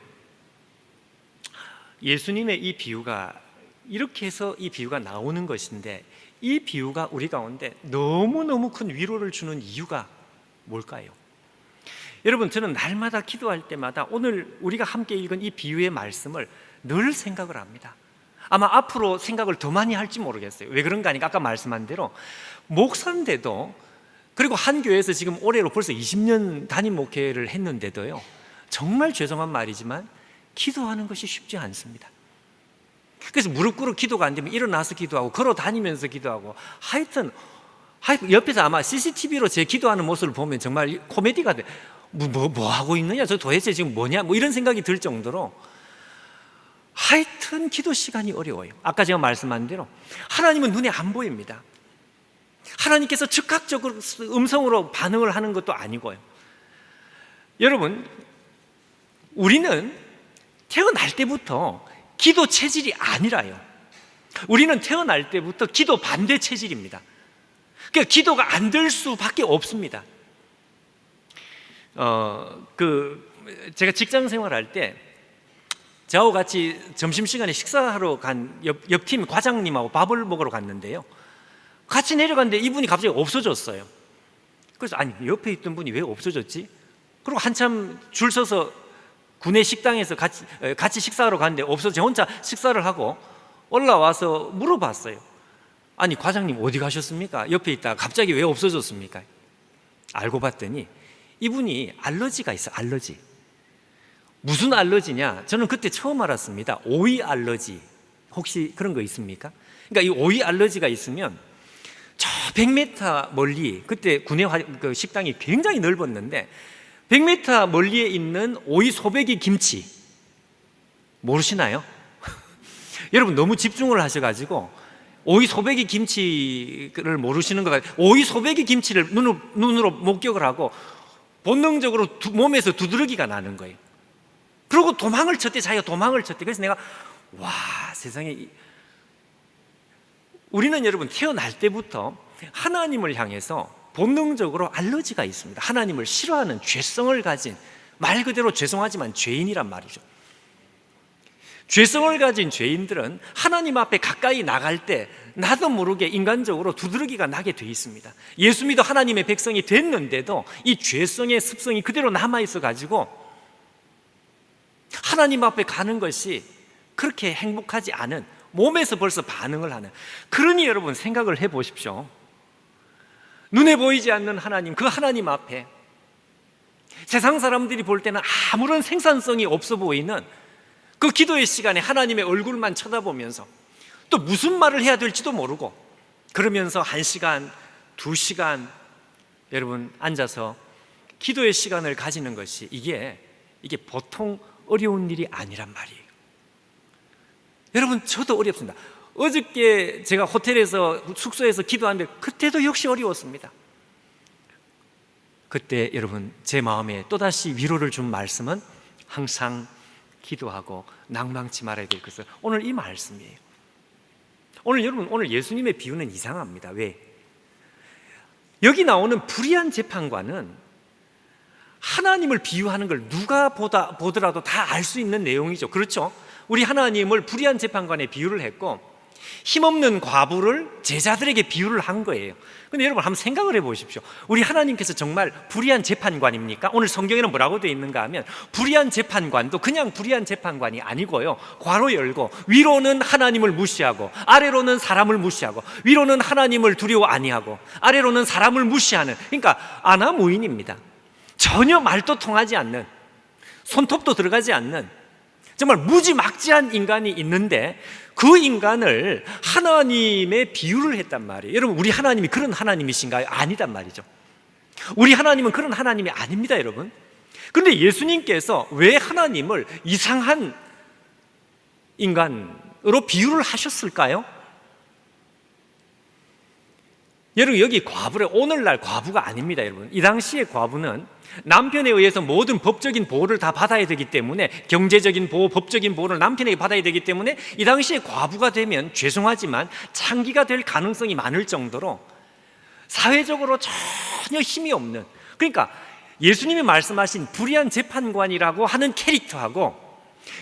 예수님의 이 비유가 이렇게 해서 이 비유가 나오는 것인데, 이 비유가 우리 가운데 너무너무 큰 위로를 주는 이유가 뭘까요? 여러분, 저는 날마다 기도할 때마다 오늘 우리가 함께 읽은 이 비유의 말씀을 늘 생각을 합니다. 아마 앞으로 생각을 더 많이 할지 모르겠어요. 왜 그런가 하니까 아까 말씀한 대로 목사인데도, 그리고 한 교회에서 지금 올해로 벌써 20년 담임 목회를 했는데도요, 정말 죄송한 말이지만 기도하는 것이 쉽지 않습니다. 그래서 무릎 꿇어 기도가 안 되면 일어나서 기도하고 걸어 다니면서 기도하고, 하여튼 옆에서 아마 CCTV로 제 기도하는 모습을 보면 정말 코미디가 돼. 뭐 하고 있느냐, 저 도대체 지금 뭐냐, 뭐 이런 생각이 들 정도로 하여튼 기도 시간이 어려워요. 아까 제가 말씀한 대로 하나님은 눈에 안 보입니다. 하나님께서 즉각적으로 음성으로 반응을 하는 것도 아니고요. 여러분, 우리는 태어날 때부터 기도 체질이 아니라요. 우리는 태어날 때부터 기도 반대 체질입니다. 그러니까 기도가 안 될 수밖에 없습니다. 제가 직장 생활할 때 저하고 같이 점심시간에 식사하러 간 옆팀 과장님하고 밥을 먹으러 갔는데요, 같이 내려갔는데 이분이 갑자기 없어졌어요. 그래서 아니, 옆에 있던 분이 왜 없어졌지? 그리고 한참 줄 서서 구내 식당에서 같이 식사하러 갔는데 없어서 제 혼자 식사를 하고 올라와서 물어봤어요. 아니 과장님 어디 가셨습니까? 옆에 있다가 갑자기 왜 없어졌습니까? 알고 봤더니 이분이 알러지가 있어. 알러지. 무슨 알러지냐? 저는 그때 처음 알았습니다. 오이 알러지. 혹시 그런 거 있습니까? 그러니까 이 오이 알러지가 있으면 저 100m 멀리, 그때 구내 그 식당이 굉장히 넓었는데 100m 멀리에 있는 오이 소배기 김치 모르시나요? 여러분 너무 집중을 하셔가지고 오이 소배기 김치를 모르시는 것 같아요. 오이 소배기 김치를 눈으로 목격을 하고 본능적으로 몸에서 두드러기가 나는 거예요. 그리고 도망을 쳤대. 자기가 도망을 쳤대. 그래서 내가 와, 세상에, 우리는 여러분 태어날 때부터 하나님을 향해서 본능적으로 알러지가 있습니다. 하나님을 싫어하는 죄성을 가진, 말 그대로 죄송하지만 죄인이란 말이죠. 죄성을 가진 죄인들은 하나님 앞에 가까이 나갈 때 나도 모르게 인간적으로 두드러기가 나게 돼 있습니다. 예수 믿어 하나님의 백성이 됐는데도 이 죄성의 습성이 그대로 남아있어 가지고 하나님 앞에 가는 것이 그렇게 행복하지 않은, 몸에서 벌써 반응을 하는. 그러니 여러분 생각을 해보십시오. 눈에 보이지 않는 하나님, 그 하나님 앞에 세상 사람들이 볼 때는 아무런 생산성이 없어 보이는 그 기도의 시간에 하나님의 얼굴만 쳐다보면서 또 무슨 말을 해야 될지도 모르고 그러면서 1시간, 2시간 여러분 앉아서 기도의 시간을 가지는 것이 이게 보통 어려운 일이 아니란 말이에요. 여러분 저도 어렵습니다. 어저께 제가 호텔에서 숙소에서 기도하는데 그때도 역시 어려웠습니다. 그때 여러분 제 마음에 또다시 위로를 준 말씀은 항상 기도하고 낭망치 말아야 될 것은 오늘 이 말씀이에요. 오늘 예수님의 비유는 이상합니다. 왜? 여기 나오는 불의한 재판관은 하나님을 비유하는 걸 누가 보더라도 다 알 수 있는 내용이죠. 그렇죠? 우리 하나님을 불의한 재판관에 비유를 했고 힘없는 과부를 제자들에게 비유를 한 거예요. 근데 여러분 한번 생각을 해보십시오. 우리 하나님께서 정말 불의한 재판관입니까? 오늘 성경에는 뭐라고 되어 있는가 하면 불의한 재판관도 그냥 불의한 재판관이 아니고요, 괄호 열고 위로는 하나님을 무시하고 아래로는 사람을 무시하고, 위로는 하나님을 두려워 아니하고 아래로는 사람을 무시하는, 그러니까 아나무인입니다. 전혀 말도 통하지 않는, 손톱도 들어가지 않는 정말 무지막지한 인간이 있는데 그 인간을 하나님의 비유를 했단 말이에요. 여러분 우리 하나님이 그런 하나님이신가요? 아니단 말이죠. 우리 하나님은 그런 하나님이 아닙니다, 여러분. 그런데 예수님께서 왜 하나님을 이상한 인간으로 비유를 하셨을까요? 여러분 여기 과부를 오늘날 과부가 아닙니다, 여러분. 이 당시의 과부는 남편에 의해서 모든 법적인 보호를 다 받아야 되기 때문에, 경제적인 보호, 법적인 보호를 남편에게 받아야 되기 때문에 이 당시에 과부가 되면 죄송하지만 창기가 될 가능성이 많을 정도로 사회적으로 전혀 힘이 없는, 그러니까 예수님이 말씀하신 불의한 재판관이라고 하는 캐릭터하고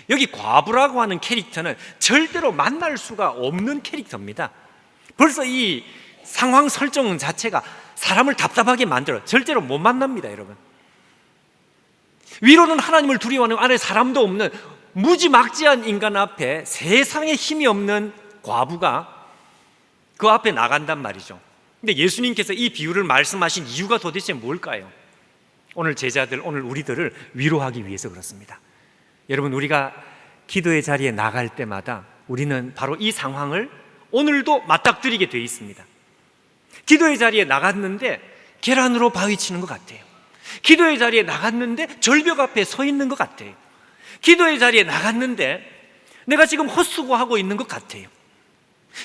여기 과부라고 하는 캐릭터는 절대로 만날 수가 없는 캐릭터입니다. 벌써 이 상황 설정 자체가 사람을 답답하게 만들어 절대로 못 만납니다, 여러분. 위로는 하나님을 두려워하는, 아래 사람도 없는 무지막지한 인간 앞에 세상에 힘이 없는 과부가 그 앞에 나간단 말이죠. 근데 예수님께서 이 비유를 말씀하신 이유가 도대체 뭘까요? 오늘 제자들, 오늘 우리들을 위로하기 위해서 그렇습니다. 여러분 우리가 기도의 자리에 나갈 때마다 우리는 바로 이 상황을 오늘도 맞닥뜨리게 돼 있습니다. 기도의 자리에 나갔는데 계란으로 바위 치는 것 같아요. 기도의 자리에 나갔는데 절벽 앞에 서 있는 것 같아요. 기도의 자리에 나갔는데 내가 지금 헛수고하고 있는 것 같아요.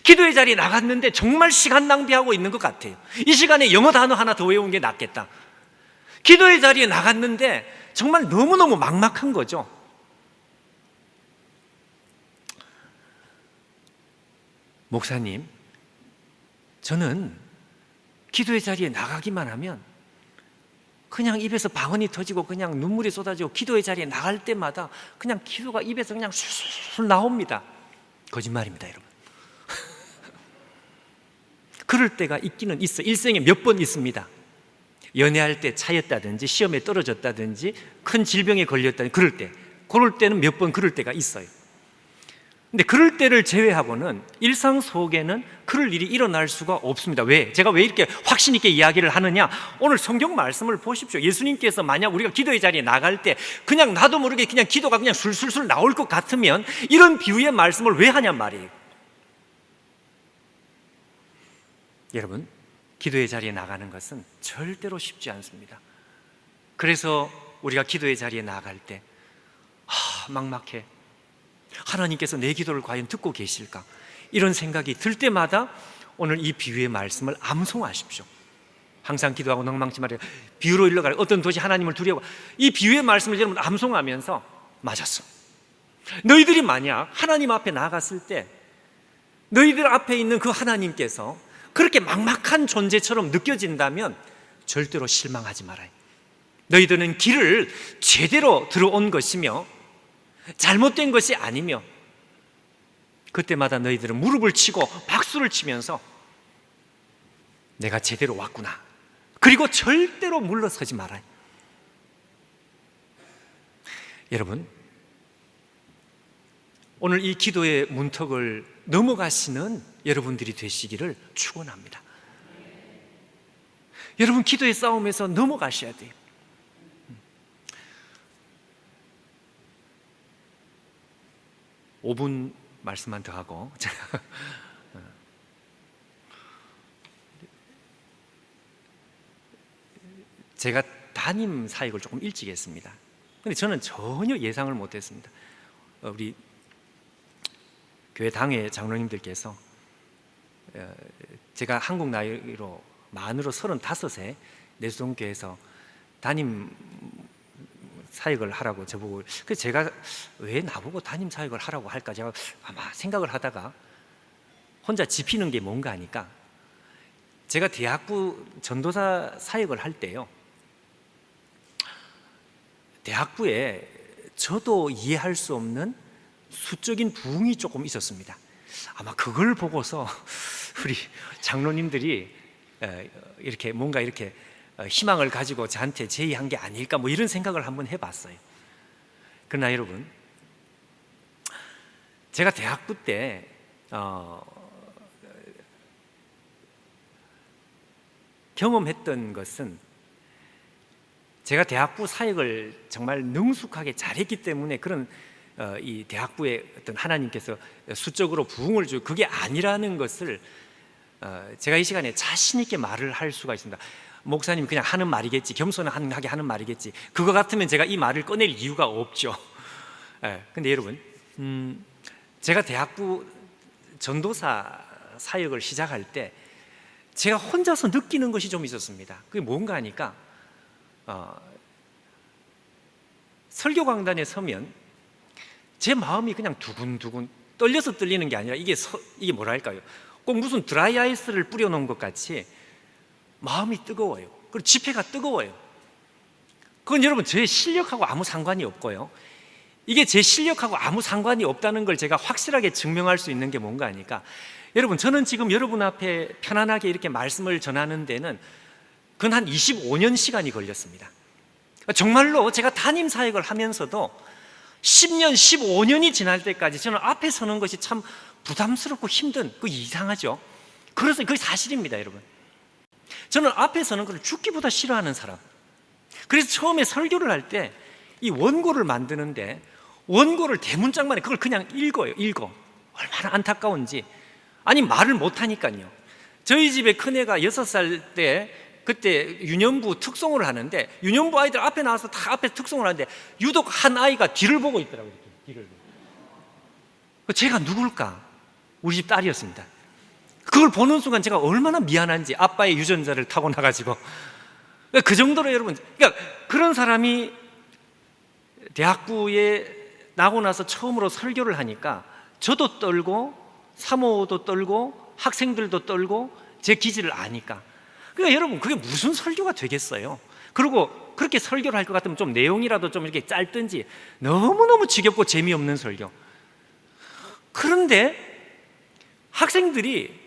기도의 자리에 나갔는데 정말 시간 낭비하고 있는 것 같아요. 이 시간에 영어 단어 하나 더 외우는 게 낫겠다. 기도의 자리에 나갔는데 정말 너무너무 막막한 거죠. 목사님, 저는 기도의 자리에 나가기만 하면 그냥 입에서 방언이 터지고 그냥 눈물이 쏟아지고 기도의 자리에 나갈 때마다 그냥 기도가 입에서 그냥 술술 나옵니다. 거짓말입니다, 여러분. 그럴 때가 있기는 있어. 일생에 몇 번 있습니다. 연애할 때 차였다든지 시험에 떨어졌다든지 큰 질병에 걸렸다든지 그럴 때는 몇 번 그럴 때가 있어요. 근데 그럴 때를 제외하고는 일상 속에는 그럴 일이 일어날 수가 없습니다. 왜? 제가 왜 이렇게 확신 있게 이야기를 하느냐? 오늘 성경 말씀을 보십시오. 예수님께서 만약 우리가 기도의 자리에 나갈 때 그냥 나도 모르게 그냥 기도가 그냥 술술술 나올 것 같으면 이런 비유의 말씀을 왜 하냔 말이에요. 여러분, 기도의 자리에 나가는 것은 절대로 쉽지 않습니다. 그래서 우리가 기도의 자리에 나갈 때 막막해. 하나님께서 내 기도를 과연 듣고 계실까? 이런 생각이 들 때마다 오늘 이 비유의 말씀을 암송하십시오. 항상 기도하고 넉망치 말이에요. 비유로 일러가라. 어떤 도시 하나님을 두려워. 이 비유의 말씀을 여러분 암송하면서 맞았어. 너희들이 만약 하나님 앞에 나갔을 때 너희들 앞에 있는 그 하나님께서 그렇게 막막한 존재처럼 느껴진다면 절대로 실망하지 말아요. 너희들은 길을 제대로 들어온 것이며 잘못된 것이 아니며 그때마다 너희들은 무릎을 치고 박수를 치면서 내가 제대로 왔구나. 그리고 절대로 물러서지 말아요. 여러분, 오늘 이 기도의 문턱을 넘어가시는 여러분들이 되시기를 축원합니다. 여러분, 기도의 싸움에서 넘어가셔야 돼요. (5분) 말씀만 더 하고 제가 담임 사역을 조금 일찍 했습니다. 근데 저는 전혀 예상을 못했습니다. 우리 교회 당회 장로님들께서 제가 한국 나이로 만으로 35세 내수동교회에서 담임 사역을 하라고 저보고, 그래서 제가 왜 나보고 담임 사역을 하라고 할까 제가 아마 생각을 하다가 혼자 짚이는 게 뭔가 하니까 제가 대학부 전도사 사역을 할 때요, 대학부에 저도 이해할 수 없는 수적인 부흥이 조금 있었습니다. 아마 그걸 보고서 우리 장로님들이 이렇게 뭔가 이렇게 희망을 가지고 저한테 제의한 게 아닐까 뭐 이런 생각을 한번 해봤어요. 그러나 여러분, 제가 대학부 때 경험했던 것은 제가 대학부 사역을 정말 능숙하게 잘했기 때문에 그런 이 대학부에 어떤 하나님께서 수적으로 부흥을 주고 그게 아니라는 것을 제가 이 시간에 자신 있게 말을 할 수가 있습니다. 목사님 그냥 하는 말이겠지, 겸손하게 하는 말이겠지, 그거 같으면 제가 이 말을 꺼낼 이유가 없죠. 근데 여러분, 제가 대학부 전도사 사역을 시작할 때 제가 혼자서 느끼는 것이 좀 있었습니다. 그게 뭔가 하니까 설교 강단에 서면 제 마음이 그냥 두근두근 떨려서 떨리는 게 아니라 이게 뭐랄까요, 꼭 무슨 드라이 아이스를 뿌려놓은 것 같이 마음이 뜨거워요. 그리고 지폐가 뜨거워요. 그건 여러분 제 실력하고 아무 상관이 없고요, 이게 제 실력하고 아무 상관이 없다는 걸 제가 확실하게 증명할 수 있는 게 뭔가 하니까, 여러분 저는 지금 여러분 앞에 편안하게 이렇게 말씀을 전하는 데는 그건 한 25년 시간이 걸렸습니다. 정말로 제가 담임 사역을 하면서도 10년, 15년이 지날 때까지 저는 앞에 서는 것이 참 부담스럽고 힘든, 그 이상하죠. 그래서 그게 사실입니다. 여러분, 저는 앞에 서는 걸 죽기보다 싫어하는 사람. 그래서 처음에 설교를 할 때 이 원고를 만드는데 원고를 대문짝만에 그걸 그냥 읽어. 얼마나 안타까운지. 아니 말을 못하니까요. 저희 집에 큰애가 6살 때 그때 유년부 특송을 하는데 유년부 아이들 앞에 나와서 다 앞에 특송을 하는데 유독 한 아이가 뒤를 보고 있더라고요. 뒤를. 제가 누굴까? 우리 집 딸이었습니다. 그걸 보는 순간 제가 얼마나 미안한지, 아빠의 유전자를 타고 나가지고. 그 정도로 여러분, 그러니까 그런 사람이 대학부에 나고 나서 처음으로 설교를 하니까 저도 떨고 사모도 떨고 학생들도 떨고 제 기질을 아니까. 그러니까 여러분, 그게 무슨 설교가 되겠어요? 그리고 그렇게 설교를 할 것 같으면 좀 내용이라도 좀 이렇게 짧든지, 너무너무 지겹고 재미없는 설교. 그런데 학생들이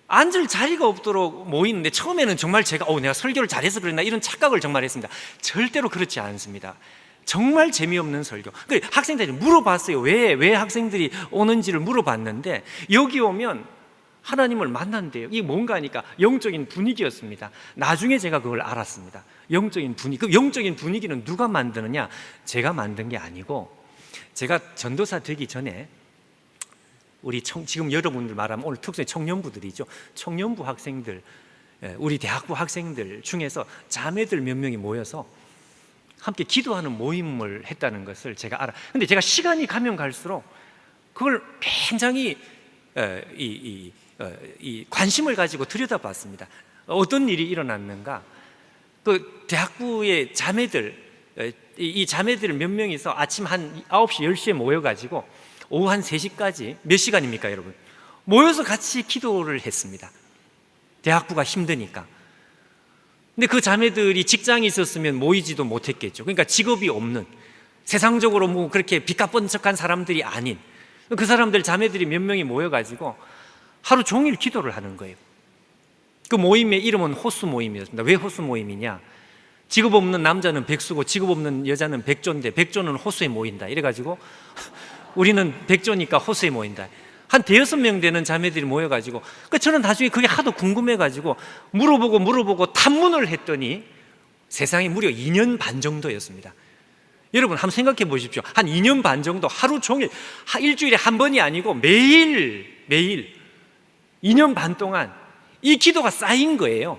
앉을 자리가 없도록 모이는데 처음에는 정말 제가 내가 설교를 잘해서 그랬나 이런 착각을 정말 했습니다. 절대로 그렇지 않습니다. 정말 재미없는 설교. 학생들이 물어봤어요. 왜 학생들이 오는지를 물어봤는데 여기 오면 하나님을 만난대요. 이게 뭔가 하니까 영적인 분위기였습니다. 나중에 제가 그걸 알았습니다. 영적인 분위기. 그 영적인 분위기는 누가 만드느냐? 제가 만든 게 아니고, 제가 전도사 되기 전에 우리 지금 여러분들 말하면 오늘 특수히 청년부들이죠. 청년부 학생들, 우리 대학부 학생들 중에서 자매들 몇 명이 모여서 함께 기도하는 모임을 했다는 것을 제가 알아. 근데 제가 시간이 가면 갈수록 그걸 굉장히 이 관심을 가지고 들여다봤습니다. 어떤 일이 일어났는가? 그 대학부의 자매들, 이 자매들 몇 명이서 아침 한 9시, 10시에 모여가지고 오후 한 3시까지 몇 시간입니까, 여러분? 모여서 같이 기도를 했습니다. 대학부가 힘드니까. 근데 그 자매들이 직장이 있었으면 모이지도 못했겠죠. 그러니까 직업이 없는, 세상적으로 뭐 그렇게 빚가번쩍한 사람들이 아닌 그 사람들, 자매들이 몇 명이 모여가지고 하루 종일 기도를 하는 거예요. 그 모임의 이름은 호수 모임이었습니다. 왜 호수 모임이냐? 직업 없는 남자는 백수고 직업 없는 여자는 백조인데 백조는 호수에 모인다. 이래가지고 우리는 백조니까 호수에 모인다. 한 5명 되는 자매들이 모여가지고, 저는 나중에 그게 하도 궁금해가지고 물어보고 탐문을 했더니 세상에 무려 2년 반 정도였습니다. 여러분 한번 생각해 보십시오. 한 2년 반 정도 하루 종일, 일주일에 한 번이 아니고 매일 2년 반 동안 이 기도가 쌓인 거예요.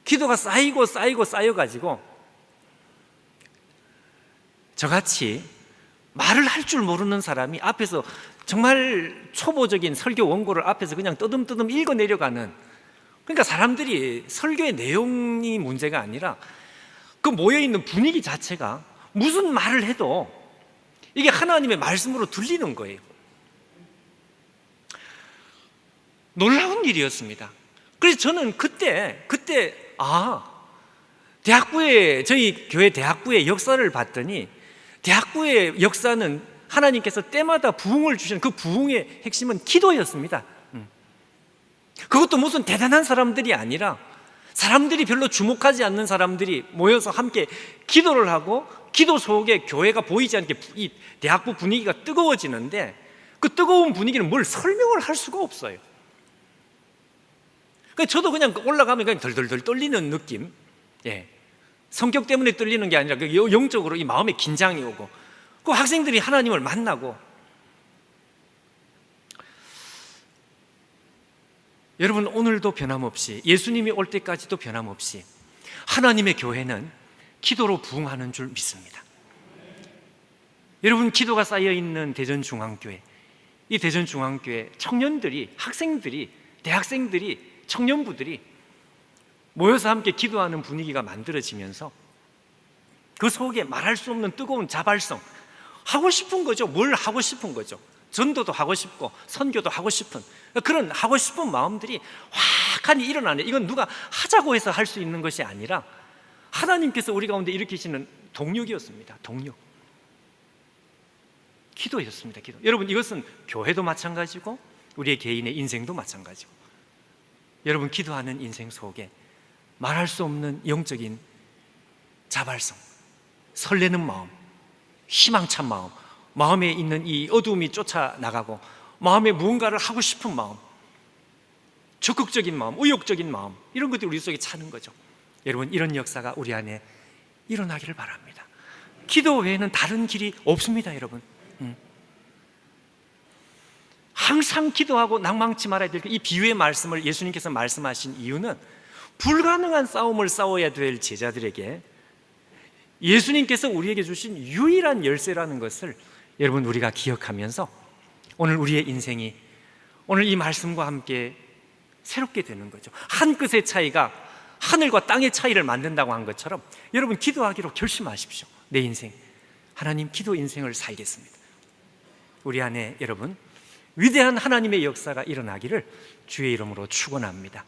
기도가 쌓여가지고 저같이 말을 할 줄 모르는 사람이 앞에서 정말 초보적인 설교 원고를 앞에서 그냥 떠듬떠듬 읽어 내려가는, 그러니까 사람들이 설교의 내용이 문제가 아니라 그 모여있는 분위기 자체가 무슨 말을 해도 이게 하나님의 말씀으로 들리는 거예요. 놀라운 일이었습니다. 그래서 저는 그때 대학부의, 저희 교회 대학부의 역사를 봤더니 대학부의 역사는 하나님께서 때마다 부흥을 주시는 그 부흥의 핵심은 기도였습니다. 그것도 무슨 대단한 사람들이 아니라 사람들이 별로 주목하지 않는 사람들이 모여서 함께 기도를 하고 기도 속에 교회가 보이지 않게 이 대학부 분위기가 뜨거워지는데 그 뜨거운 분위기는 뭘 설명을 할 수가 없어요. 저도 그냥 올라가면 그냥 덜덜덜 떨리는 느낌. 성격 때문에 떨리는 게 아니라 영적으로 이 마음에 긴장이 오고, 그 학생들이 하나님을 만나고. 여러분 오늘도 변함없이, 예수님이 올 때까지도 변함없이 하나님의 교회는 기도로 부흥하는 줄 믿습니다. 여러분 기도가 쌓여있는 대전중앙교회, 이 대전중앙교회 청년들이, 학생들이, 대학생들이, 청년부들이 모여서 함께 기도하는 분위기가 만들어지면서 그 속에 말할 수 없는 뜨거운 자발성, 하고 싶은 거죠. 뭘 하고 싶은 거죠. 전도도 하고 싶고 선교도 하고 싶은 그런 하고 싶은 마음들이 확하니 일어나네. 이건 누가 하자고 해서 할 수 있는 것이 아니라 하나님께서 우리 가운데 일으키시는 동력이었습니다. 동력, 기도였습니다. 기도. 여러분 이것은 교회도 마찬가지고 우리의 개인의 인생도 마찬가지고, 여러분 기도하는 인생 속에 말할 수 없는 영적인 자발성, 설레는 마음, 희망찬 마음, 마음에 있는 이 어두움이 쫓아나가고 마음에 무언가를 하고 싶은 마음, 적극적인 마음, 의욕적인 마음, 이런 것들이 우리 속에 차는 거죠. 여러분 이런 역사가 우리 안에 일어나기를 바랍니다. 기도 외에는 다른 길이 없습니다. 여러분 항상 기도하고 낭망치 말아야 될 이 비유의 말씀을 예수님께서 말씀하신 이유는 불가능한 싸움을 싸워야 될 제자들에게 예수님께서 우리에게 주신 유일한 열쇠라는 것을 여러분 우리가 기억하면서 오늘 우리의 인생이 오늘 이 말씀과 함께 새롭게 되는 거죠. 한 끗의 차이가 하늘과 땅의 차이를 만든다고 한 것처럼 여러분 기도하기로 결심하십시오. 내 인생 하나님 기도 인생을 살겠습니다. 우리 안에 여러분 위대한 하나님의 역사가 일어나기를 주의 이름으로 축원합니다.